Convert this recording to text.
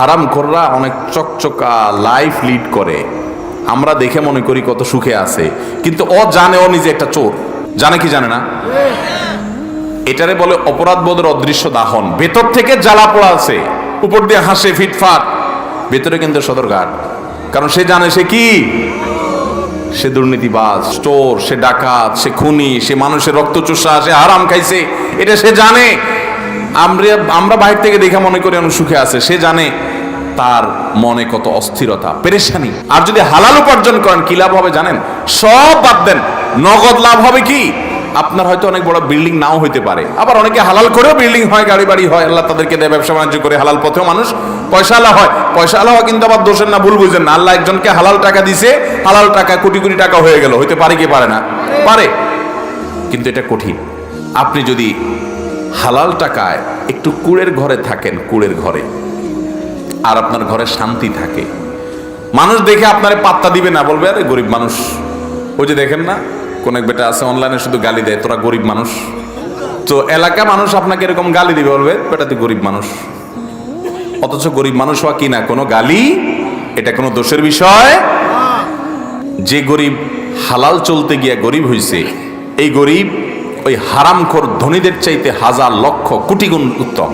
হারামখোররা অনেক চকচকা life lead করে, আমরা দেখে মনে করি কত সুখে আছে, কিন্তু ও জানে ও নিজে একটা চোর। জানে কি জানে না? এটারে বলে অপরাধ বোধের অদৃশ্য দাহন। ভেতর থেকে জ্বালা পোড়া আছে, উপর দিয়ে হাসে ফিটফাট, ভেতরে কিন্তু সদরঘাট। কারণ সে জানে সে কি, সে দুর্নীতিবাজ, চোর, সে ডাকাত, সে খুনি, সে মানুষের রক্ত চুষা, সে হারাম খাইছে, এটা সে জানে। আমরা বাইরে থেকে দেখে মনে করি অনেক সুখে আছে, সে জানে তার মনে কত অস্থিরতা, পেরেশানি। আর যদি হালাল উপার্জন করেন কি লাভ হবে জানেন? সব বাদ দেন, নগদ লাভ হবে কি? আপনার হয়তো অনেক বড় বিল্ডিং নাও হইতে পারে, আবার অনেকে হালাল করেও বিল্ডিং হয়, গাড়ি বাড়ি হয়, আল্লাহ তাদেরকে দেয়, ব্যবসা বাণিজ্য করে হালাল পথেও মানুষ পয়সা আলা হয়। পয়সা আলা হয় কিন্তু আবার দোষের না, ভুল বুঝেন না। আল্লাহ একজনকে হালাল টাকা দিছে, হালাল টাকা কোটি কোটি টাকা হয়ে গেল, হইতে পারে কি পারে না? পারে, কিন্তু এটা কঠিন। আপনি যদি হালাল টাকায় একটু কুড়ের ঘরে থাকেন, কুড়ের ঘরে, আর আপনার ঘরে শান্তি থাকে, মানুষ দেখে আপনারে পাত্তা দিবে না, বলবে আরে গরিব মানুষ। ওই যে দেখেন না, কোন এক বেটা আছে অনলাইনে শুধু গালি দেয়, তোরা গরিব মানুষ। তো এলাকা মানুষ আপনাকে এরকম গালি দিবে, বলবে বেটা তুই গরিব মানুষ। অথচ গরিব মানুষ হওয়া কি না কোনো গালি, এটা কোনো দোষের বিষয়। যে গরিব হালাল চলতে গিয়া গরিব হইছে, এই গরিব ওই হারামখোর ধনীদের চাইতে হাজার লক্ষ কোটি গুণ উত্তম।